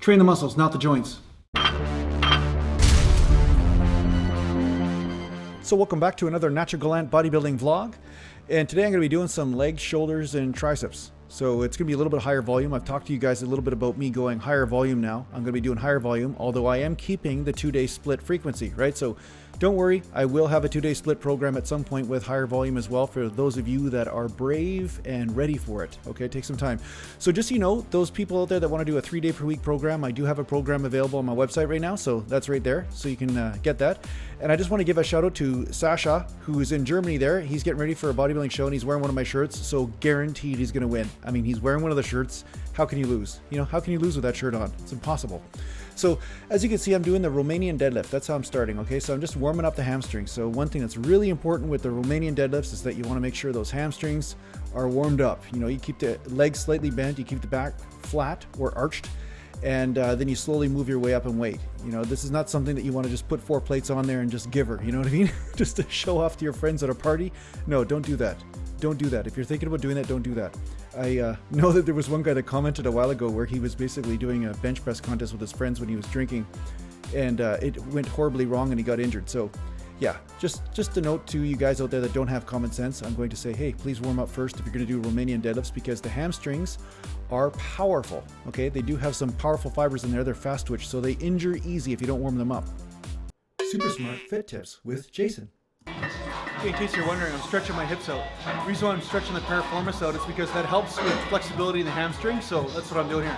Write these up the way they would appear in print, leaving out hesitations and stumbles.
Train the muscles, not the joints. So welcome back to another Natural Gallant bodybuilding vlog. And today I'm going to be doing some legs, shoulders, and triceps. So it's going to be a little bit higher volume. I've talked to you guys a little bit about me going higher volume now. I'm going to be doing higher volume, although I am keeping the 2-day split frequency, right? So don't worry, I will have a 2-day split program at some point with higher volume as well for those of you that are brave and ready for it. Okay, take some time. So just so you know, those people out there that want to do a 3-day per week program, I do have a program available on my website right now. So that's right there. So you can get that. And I just want to give a shout out to Sasha, who's in Germany there. He's getting ready for a bodybuilding show and he's wearing one of my shirts. So guaranteed he's going to win. I mean, he's wearing one of the shirts. How can you lose? You know, how can you lose with that shirt on? It's impossible. So as you can see, I'm doing the Romanian deadlift. That's how I'm starting. Okay, so I'm just warming up the hamstrings. So one thing that's really important with the Romanian deadlifts is that you want to make sure those hamstrings are warmed up. You know, you keep the legs slightly bent, you keep the back flat or arched, and then you slowly move your way up in weight. You know, this is not something that you want to just put 4 plates on there and just give her, you know what I mean? Just to show off to your friends at a party. No, don't do that. Don't do that. If you're thinking about doing that, don't do that. I know that there was one guy that commented a while ago where he was basically doing a bench press contest with his friends when he was drinking, and it went horribly wrong and he got injured. So yeah, just a note to you guys out there that don't have common sense. I'm going to say, hey, please warm up first if you're going to do Romanian deadlifts, because the hamstrings are powerful. Okay, they do have some powerful fibers in there. They're fast twitch, so they injure easy if you don't warm them up. Super Smart Fit Tips with Jason. In case you're wondering, I'm stretching my hips out. The reason why I'm stretching the piriformis out is because that helps with flexibility in the hamstring, so that's what I'm doing here.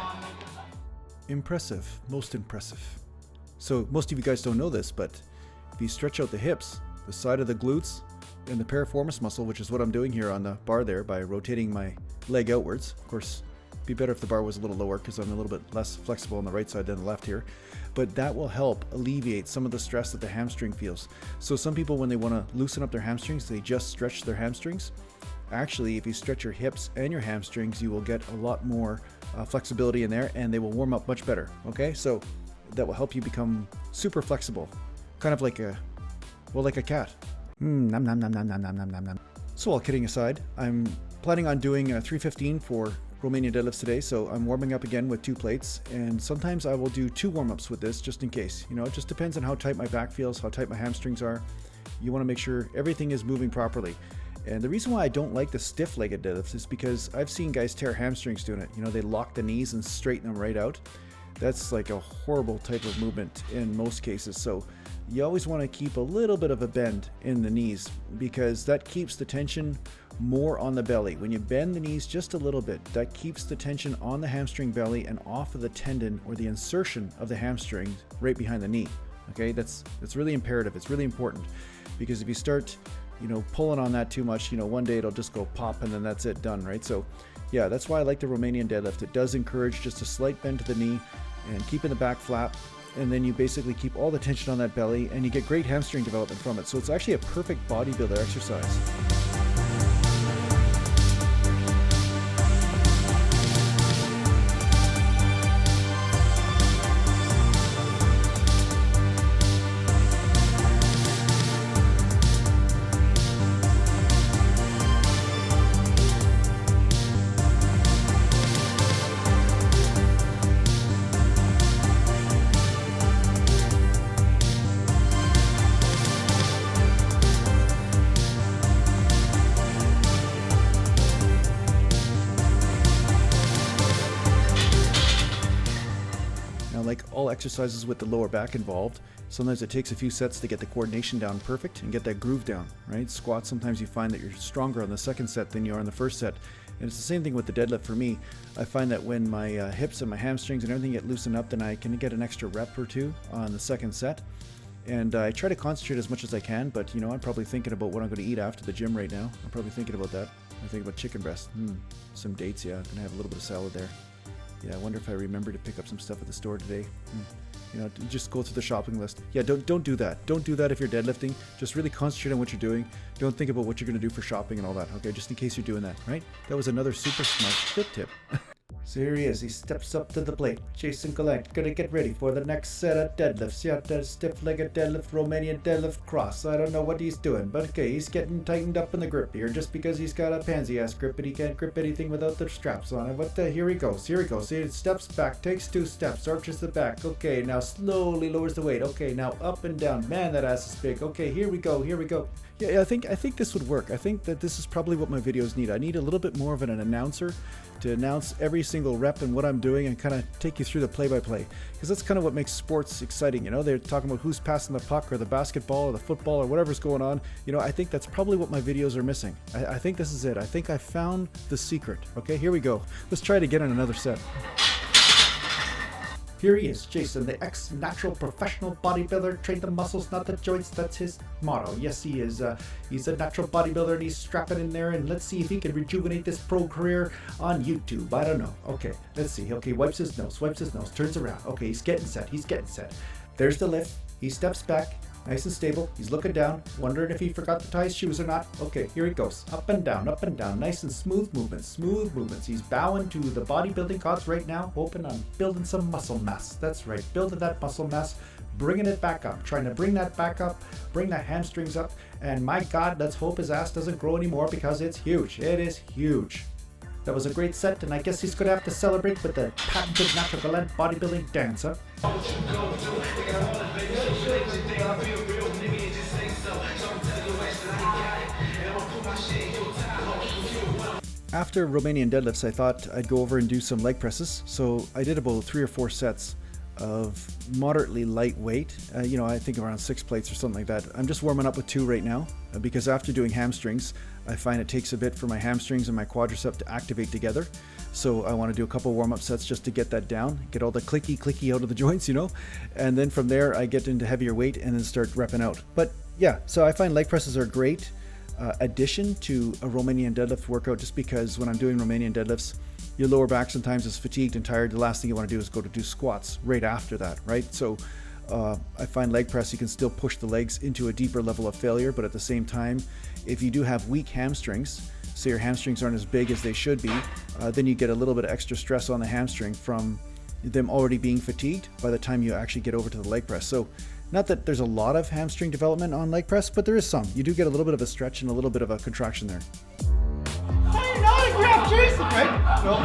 Impressive, most impressive. So most of you guys don't know this, but if you stretch out the hips, the side of the glutes, and the piriformis muscle, which is what I'm doing here on the bar there by rotating my leg outwards. Of course, it'd be better if the bar was a little lower because I'm a little bit less flexible on the right side than the left here. But that will help alleviate some of the stress that the hamstring feels. So some people, when they want to loosen up their hamstrings, they just stretch their hamstrings. Actually, if you stretch your hips and your hamstrings, you will get a lot more flexibility in there and they will warm up much better. Okay, so that will help you become super flexible. Kind of like a, well, like a cat. Nom nom nom nom nom nom nom nom nom. So all kidding aside, I'm planning on doing a 315 for Romanian deadlifts today, so I'm warming up again with 2 plates, and sometimes I will do 2 warm-ups with this just in case. You know, it just depends on how tight my back feels, how tight my hamstrings are. You want to make sure everything is moving properly. And the reason why I don't like the stiff-legged deadlifts is because I've seen guys tear hamstrings doing it. You know, they lock the knees and straighten them right out. That's like a horrible type of movement in most cases. So you always want to keep a little bit of a bend in the knees because that keeps the tension more on the belly. When you bend the knees just a little bit, that keeps the tension on the hamstring belly and off of the tendon or the insertion of the hamstring right behind the knee. Okay, that's really imperative. It's really important because if you start, you know, pulling on that too much, you know, one day it'll just go pop and then that's it, done, right? So yeah, that's why I like the Romanian deadlift. It does encourage just a slight bend to the knee and keeping the back flat, and then you basically keep all the tension on that belly and you get great hamstring development from it. So it's actually a perfect bodybuilder exercise. Like all exercises with the lower back involved, sometimes it takes a few sets to get the coordination down perfect and get that groove down, right? Squats, sometimes you find that you're stronger on the second set than you are on the first set. And it's the same thing with the deadlift for me. I find that when my hips and my hamstrings and everything get loosened up, then I can get an extra rep or 2 on the second set. And I try to concentrate as much as I can, but you know, I'm probably thinking about what I'm going to eat after the gym right now. I'm probably thinking about that. I think about chicken breast. Some dates, yeah. I'm going to have a little bit of salad there. Yeah, I wonder if I remember to pick up some stuff at the store today. You know, just go through the shopping list. Yeah, don't do that. Don't do that if you're deadlifting. Just really concentrate on what you're doing. Don't think about what you're going to do for shopping and all that, okay? Just in case you're doing that, right? That was another super smart fit tip. So here he is, he steps up to the plate. Jason Gallant, gonna get ready for the next set of deadlifts. Yeah, that stiff-legged deadlift, Romanian deadlift cross. I don't know what he's doing, but okay, he's getting tightened up in the grip here just because he's got a pansy-ass grip and he can't grip anything without the straps on it. What the, here he goes. He steps back, takes 2 steps, arches the back. Okay, now slowly lowers the weight. Okay, now up and down. Man, that ass is big. Okay, here we go. Yeah, I think this would work. I think that this is probably what my videos need. I need a little bit more of an announcer to announce every single rep and what I'm doing and kind of take you through the play-by-play, because that's kind of what makes sports exciting. You know, they're talking about who's passing the puck or the basketball or the football or whatever's going on. You know, I think that's probably what my videos are missing. I think this is it. I think I found the secret. Okay, here we go. Let's try it again in another set. Here he is, Jason, the ex-natural professional bodybuilder, trained the muscles, not the joints. That's his motto. Yes, he is. He's a natural bodybuilder and he's strapping in there, and let's see if he can rejuvenate this pro career on YouTube. I don't know. Okay, let's see. Okay, wipes his nose, turns around. Okay, he's getting set. There's the lift. He steps back, nice and stable. He's looking down, wondering if he forgot to tie his shoes or not. Okay, here he goes. Up and down, nice and smooth movements. He's bowing to the bodybuilding gods right now, hoping on building some muscle mass. That's right, building that muscle mass, bringing it back up, trying to bring that back up, bring that hamstrings up, and my God, let's hope his ass doesn't grow anymore because it's huge. It is huge. That was a great set, and I guess he's going to have to celebrate with the patented natural Gallant bodybuilding dance, huh? After Romanian deadlifts, I thought I'd go over and do some leg presses. So I did about 3 or 4 sets of moderately lightweight, you know, I think around 6 plates or something like that. I'm just warming up with 2 right now because after doing hamstrings, I find it takes a bit for my hamstrings and my quadriceps to activate together. So I want to do a couple warm-up sets just to get that down, get all the clicky out of the joints, you know, and then from there I get into heavier weight and then start repping out. But yeah, so I find leg presses are a great addition to a Romanian deadlift workout, just because when I'm doing Romanian deadlifts, your lower back sometimes is fatigued and tired. The last thing you want to do is go to do squats right after that, right? So I find leg press, you can still push the legs into a deeper level of failure, but at the same time, if you do have weak hamstrings, so your hamstrings aren't as big as they should be, then you get a little bit of extra stress on the hamstring from them already being fatigued by the time you actually get over to the leg press. So not that there's a lot of hamstring development on leg press, but there is some. You do get a little bit of a stretch and a little bit of a contraction there. Autograph, Jason, right? No,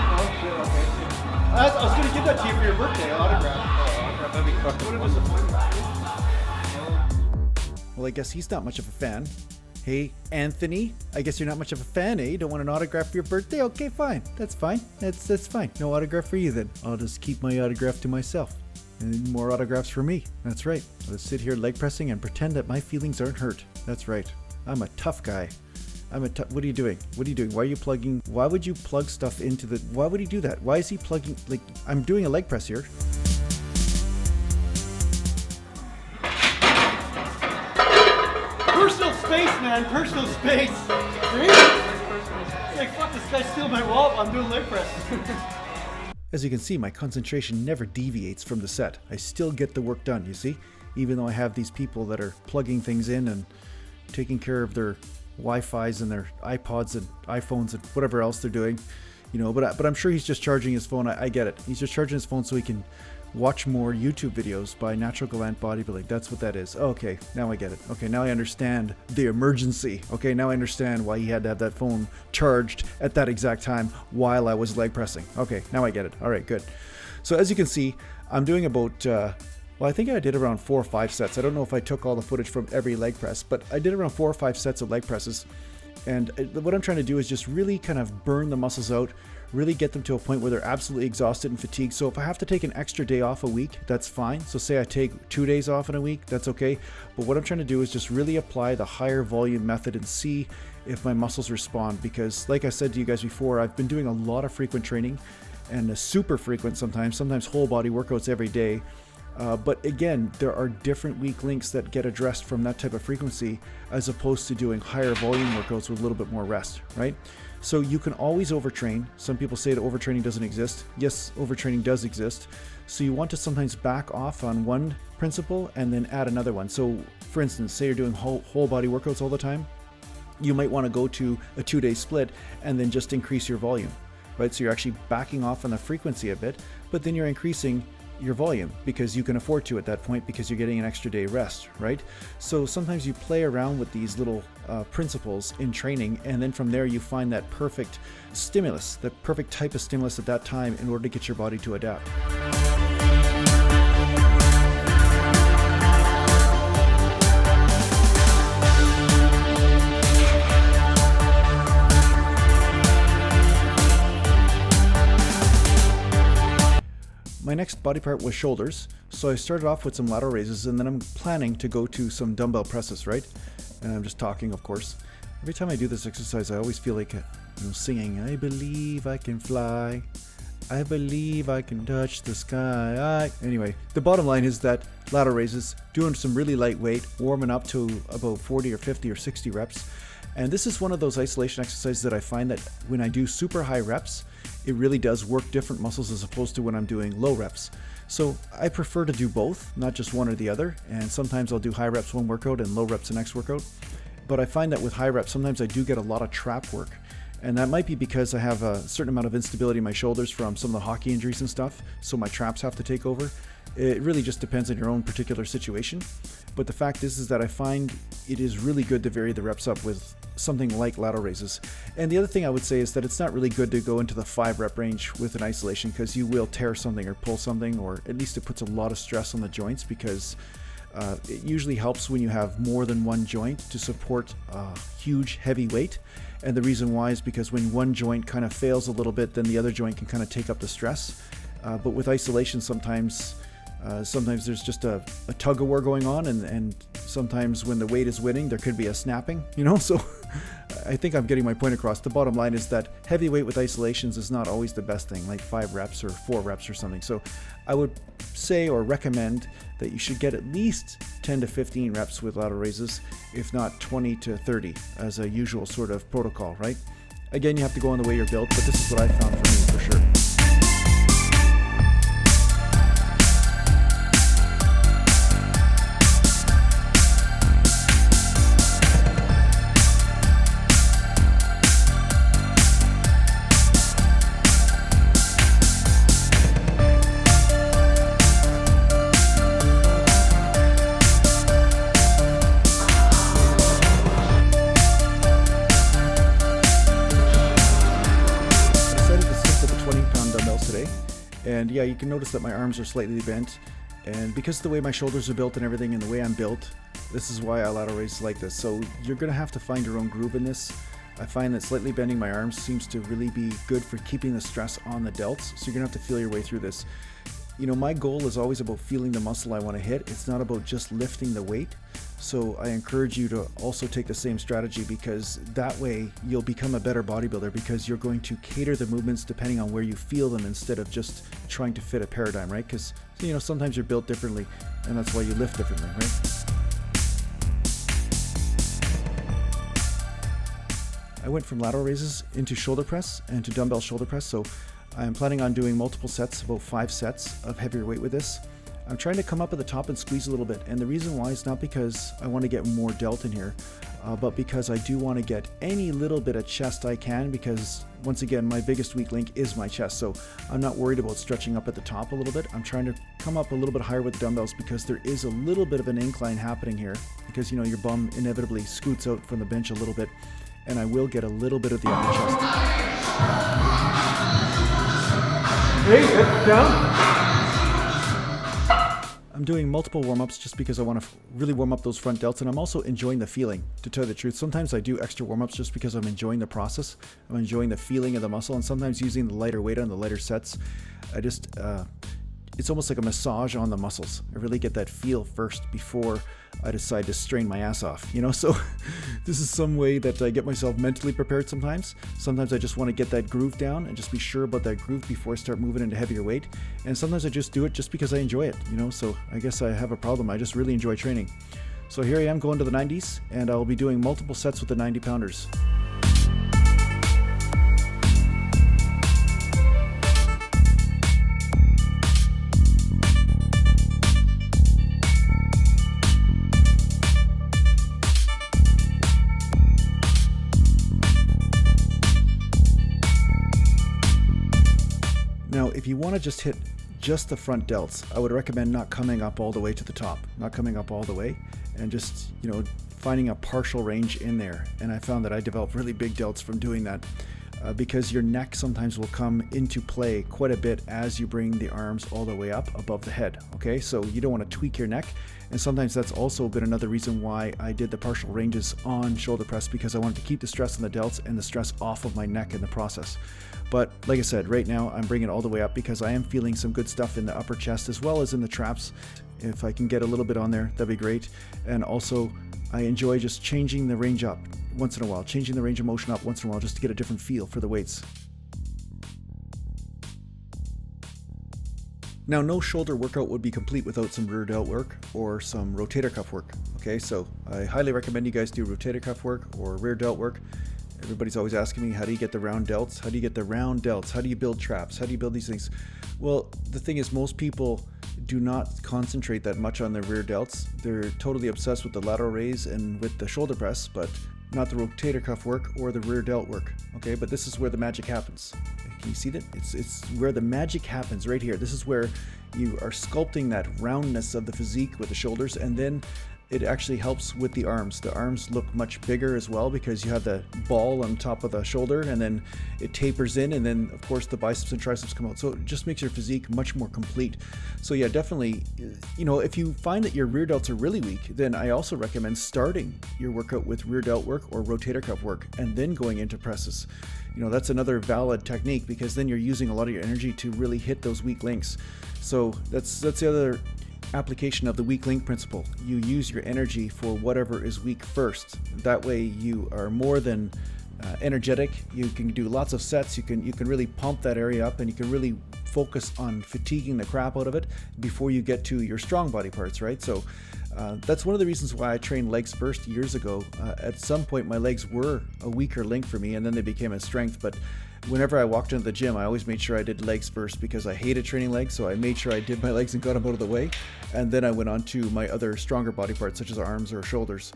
shit, okay. I was going to give that to you for your birthday, autograph. Autograph, that'd be fucking wonderful. Well, I guess he's not much of a fan. Hey, Anthony, I guess you're not much of a fan, eh? You don't want an autograph for your birthday? Okay, fine. That's fine. That's fine. No autograph for you then. I'll just keep my autograph to myself. And more autographs for me. That's right. I'll just sit here leg pressing and pretend that my feelings aren't hurt. That's right. I'm a tough guy. What are you doing? Why are you plugging? Why would you plug stuff into the... Why would he do that? Why is he plugging... Like, I'm doing a leg press here. Personal space, man. Personal space. It's like, fuck, this guy steal my wallet while I'm doing leg press. As you can see, my concentration never deviates from the set. I still get the work done, you see? Even though I have these people that are plugging things in and taking care of their Wi-Fi's and their iPods and iPhones and whatever else they're doing, you know, but I'm sure he's just charging his phone. I get it. He's just charging his phone so he can watch more YouTube videos by Natural Gallant Bodybuilding. That's what that is. Okay, now I get it. Okay, now I understand the emergency. Okay, now I understand why he had to have that phone charged at that exact time while I was leg pressing. Okay, now I get it. All right, good. So as you can see, I'm doing about, well, I think I did around 4 or 5 sets. I don't know if I took all the footage from every leg press, but I did around 4 or 5 sets of leg presses. And what I'm trying to do is just really kind of burn the muscles out, really get them to a point where they're absolutely exhausted and fatigued. So if I have to take an extra day off a week, that's fine. So say I take 2 days off in a week, that's okay. But what I'm trying to do is just really apply the higher volume method and see if my muscles respond. Because like I said to you guys before, I've been doing a lot of frequent training and super frequent sometimes whole body workouts every day. But again, there are different weak links that get addressed from that type of frequency as opposed to doing higher volume workouts with a little bit more rest, right? So you can always overtrain. Some people say that overtraining doesn't exist. Yes, overtraining does exist. So you want to sometimes back off on one principle and then add another one. So for instance, say you're doing whole body workouts all the time, you might want to go to a 2-day split and then just increase your volume. right? So you're actually backing off on the frequency a bit, but then you're increasing your volume because you can afford to at that point because you're getting an extra day rest, right? So sometimes you play around with these little principles in training, and then from there you find that perfect stimulus, the perfect type of stimulus at that time in order to get your body to adapt. My next body part was shoulders, so I started off with some lateral raises, and then I'm planning to go to some dumbbell presses, right? And I'm just talking, of course. Every time I do this exercise, I always feel like singing, I believe I can fly, I believe I can touch the sky. Anyway, the bottom line is that lateral raises, doing some really lightweight, warming up to about 40 or 50 or 60 reps. And this is one of those isolation exercises that I find that when I do super high reps, it really does work different muscles as opposed to when I'm doing low reps. So I prefer to do both, not just one or the other. And sometimes I'll do high reps one workout and low reps the next workout. But I find that with high reps, sometimes I do get a lot of trap work. And that might be because I have a certain amount of instability in my shoulders from some of the hockey injuries and stuff. So my traps have to take over. It really just depends on your own particular situation. But the fact is that I find it is really good to vary the reps up with something like lateral raises. And the other thing I would say is that it's not really good to go into the 5 rep range with an isolation because you will tear something or pull something, or at least it puts a lot of stress on the joints because it usually helps when you have more than one joint to support a huge heavy weight. And the reason why is because when one joint kind of fails a little bit, then the other joint can kind of take up the stress. But with isolation, sometimes there's just a tug of war going on, and sometimes when the weight is winning, there could be a snapping, so I think I'm getting my point across. The bottom line is that heavy weight with isolations is not always the best thing, like 5 reps or 4 reps or something. So I would say or recommend that you should get at least 10 to 15 reps with lateral raises, if not 20 to 30 as a usual sort of protocol, right? Again, you have to go on the way you're built, but this is what I found for me for sure. And yeah, you can notice that my arms are slightly bent, and because of the way my shoulders are built and everything and the way I'm built, this is why I lateral raise like this. So you're going to have to find your own groove in this. I find that slightly bending my arms seems to really be good for keeping the stress on the delts, so you're going to have to feel your way through this. My goal is always about feeling the muscle I want to hit. It's not about just lifting the weight. So I encourage you to also take the same strategy, because that way you'll become a better bodybuilder, because you're going to cater the movements depending on where you feel them instead of just trying to fit a paradigm, right? Because, sometimes you're built differently, and that's why you lift differently, right? I went from lateral raises into shoulder press and to dumbbell shoulder press. So I'm planning on doing multiple sets, about 5 sets of heavier weight with this. I'm trying to come up at the top and squeeze a little bit, and the reason why is not because I want to get more delt in here, but because I do want to get any little bit of chest I can, because once again, my biggest weak link is my chest. So I'm not worried about stretching up at the top a little bit. I'm trying to come up a little bit higher with the dumbbells, because there is a little bit of an incline happening here, because your bum inevitably scoots out from the bench a little bit, and I will get a little bit of the upper chest. Hey, head down. I'm doing multiple warm-ups just because I want to really warm up those front delts, and I'm also enjoying the feeling, to tell you the truth. Sometimes I do extra warm-ups just because I'm enjoying the process. I'm enjoying the feeling of the muscle, and sometimes using the lighter weight on the lighter sets, it's almost like a massage on the muscles. I really get that feel first before I decide to strain my ass off, So this is some way that I get myself mentally prepared sometimes. Sometimes I just want to get that groove down and just be sure about that groove before I start moving into heavier weight. And sometimes I just do it just because I enjoy it, So I guess I have a problem. I just really enjoy training. So here I am going to the 90s, and I'll be doing multiple sets with the 90 pounders. want to just hit just the front delts. I would recommend not coming up all the way to the top, not coming up all the way, and just, you know, finding a partial range in there. And I found that I developed really big delts from doing that. Because your neck sometimes will come into play quite a bit as you bring the arms all the way up above the head. Okay, so you don't want to tweak your neck, and sometimes that's also been another reason why I did the partial ranges on shoulder press, because I wanted to keep the stress on the delts and the stress off of my neck in the process. But like I said, right now I'm bringing it all the way up because I am feeling some good stuff in the upper chest as well as in the traps. If I can get a little bit on there, that'd be great. And also I enjoy just changing the range up once in a while, changing the range of motion up once in a while, just to get a different feel for the weights. Now, no shoulder workout would be complete without some rear delt work or some rotator cuff work. Okay, so I highly recommend you guys do rotator cuff work or rear delt work. Everybody's always asking me, how do you get the round delts? How do you get the round delts? How do you build traps? How do you build these things? Well, the thing is, most people do not concentrate that much on their rear delts. They're totally obsessed with the lateral raise and with the shoulder press, but not the rotator cuff work or the rear delt work. Okay, but this is where the magic happens. Can you see that? It's where the magic happens right here. This is where you are sculpting that roundness of the physique with the shoulders, and then it actually helps with the arms. The arms look much bigger as well because you have the ball on top of the shoulder, and then it tapers in, and then of course the biceps and triceps come out. So it just makes your physique much more complete. So yeah, definitely, you know, if you find that your rear delts are really weak, then I also recommend starting your workout with rear delt work or rotator cuff work and then going into presses. You know, that's another valid technique because then you're using a lot of your energy to really hit those weak links. So that's the other application of the weak link principle. You use your energy for whatever is weak first. That way you are more than energetic. You can do lots of sets. You can really pump that area up, and you can really focus on fatiguing the crap out of it before you get to your strong body parts, right? So that's one of the reasons why I trained legs first years ago. At some point my legs were a weaker link for me, and then they became a strength. But whenever I walked into the gym, I always made sure I did legs first because I hated training legs. So I made sure I did my legs and got them out of the way. And then I went on to my other stronger body parts, such as arms or shoulders.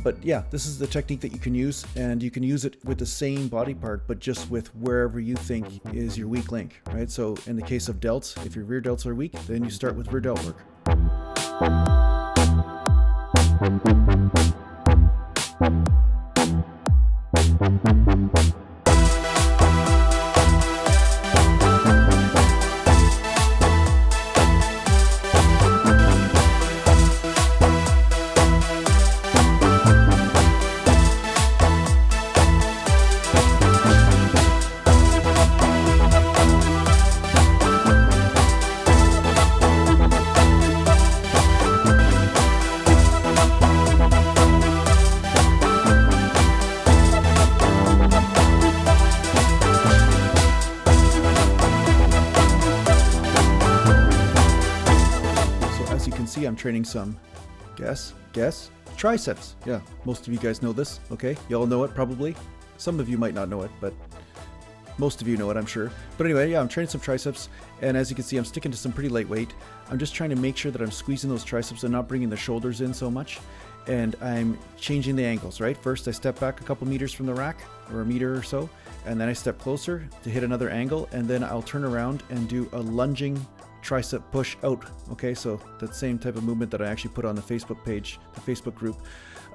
But yeah, this is the technique that you can use, and you can use it with the same body part, but just with wherever you think is your weak link, right? So in the case of delts, if your rear delts are weak, then you start with rear delt work. I'm training some, guess, triceps. Yeah, most of you guys know this, okay? You all know it probably. Some of you might not know it, but most of you know it, I'm sure. But anyway, yeah, I'm training some triceps, and as you can see, I'm sticking to some pretty lightweight. I'm just trying to make sure that I'm squeezing those triceps and not bringing the shoulders in so much. And I'm changing the angles, right? First, I step back a couple meters from the rack, or a meter or so, and then I step closer to hit another angle, and then I'll turn around and do a lunging tricep push out. Okay, so that same type of movement that I actually put on the Facebook page, the Facebook group.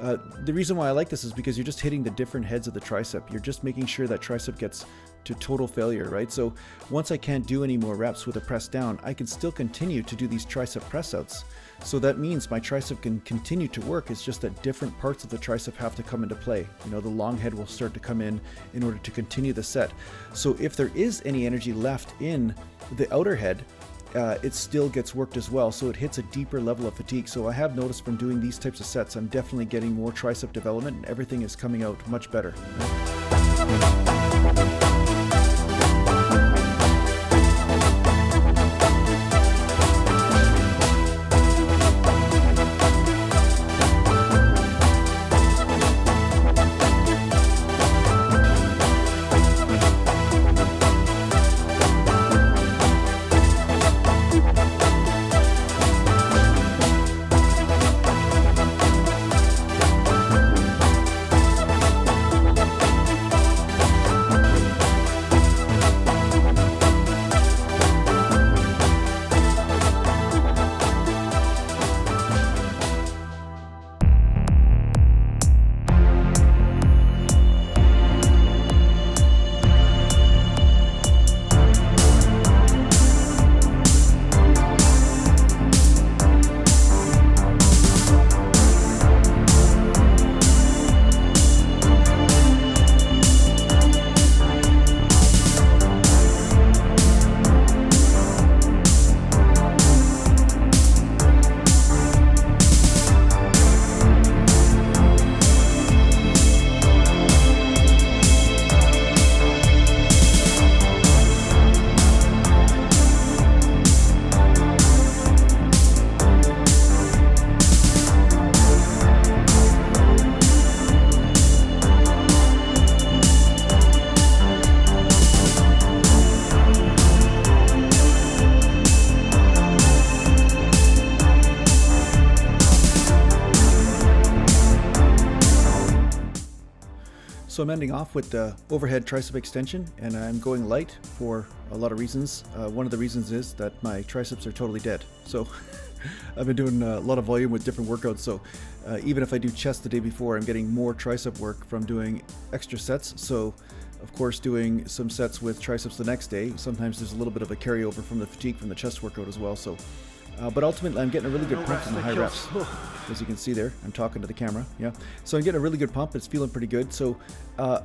The reason why I like this is because you're just hitting the different heads of the tricep. You're just making sure that tricep gets to total failure, right? So once I can't do any more reps with a press down, I can still continue to do these tricep press outs. So that means my tricep can continue to work. It's just that different parts of the tricep have to come into play. You know, the long head will start to come in order to continue the set. So if there is any energy left in the outer head, it still gets worked as well, so it hits a deeper level of fatigue. So I have noticed from doing these types of sets, I'm definitely getting more tricep development, and everything is coming out much better. So I'm ending off with the overhead tricep extension, and I'm going light for a lot of reasons. One of the reasons is that my triceps are totally dead. So I've been doing a lot of volume with different workouts. So even if I do chest the day before, I'm getting more tricep work from doing extra sets. So of course, doing some sets with triceps the next day, sometimes there's a little bit of a carryover from the fatigue from the chest workout as well. So, but ultimately, I'm getting a really good pump from the high reps. As you can see there, I'm talking to the camera. Yeah, so I'm getting a really good pump. It's feeling pretty good. So,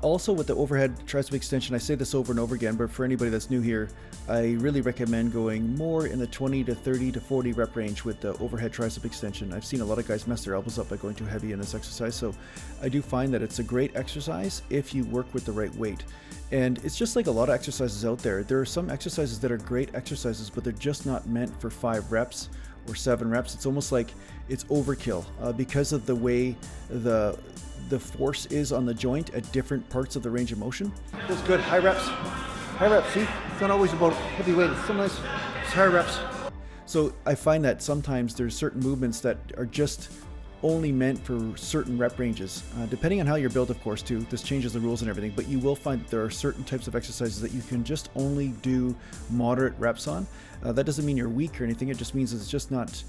also with the overhead tricep extension, I say this over and over again, but for anybody that's new here, I really recommend going more in the 20 to 30 to 40 rep range with the overhead tricep extension. I've seen a lot of guys mess their elbows up by going too heavy in this exercise. So, I do find that it's a great exercise if you work with the right weight. And it's just like a lot of exercises out there. There are some exercises that are great exercises, but they're just not meant for 5 reps or 7 reps. It's almost like it's overkill because of the way the force is on the joint at different parts of the range of motion. Feels good. High reps. High reps. See, it's not always about heavy weight. Sometimes it's high reps. So I find that sometimes there's certain movements that are just only meant for certain rep ranges. Depending on how you're built, of course, too, this changes the rules and everything, but you will find that there are certain types of exercises that you can just only do moderate reps on. That doesn't mean you're weak or anything, it just means it's just not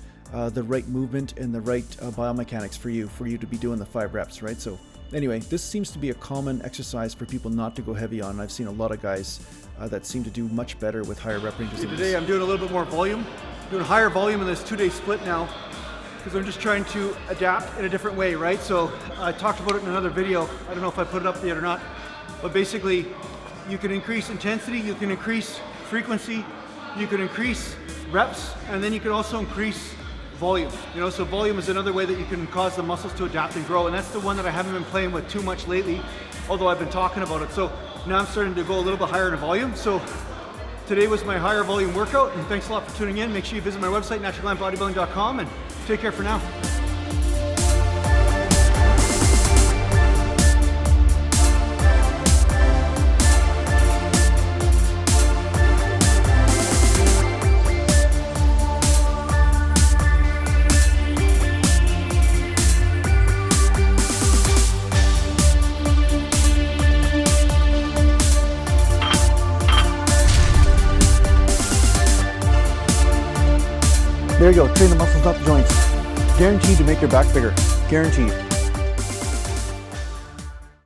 the right movement and the right biomechanics for you to be doing the 5 reps, right? So anyway, this seems to be a common exercise for people not to go heavy on. I've seen a lot of guys that seem to do much better with higher rep ranges. Today I'm doing a little bit more volume, doing higher volume in this 2-day split now, because I'm just trying to adapt in a different way, right? So I talked about it in another video. I don't know if I put it up yet or not, but basically you can increase intensity, you can increase frequency, you can increase reps, and then you can also increase volume. You know, so volume is another way that you can cause the muscles to adapt and grow, and that's the one that I haven't been playing with too much lately, although I've been talking about it. So now I'm starting to go a little bit higher in volume. So today was my higher volume workout, and thanks a lot for tuning in. Make sure you visit my website, naturalgallantbodybuilding.com, and take care for now. There you go, train the muscles, not the joints. Guaranteed to make your back bigger, guaranteed.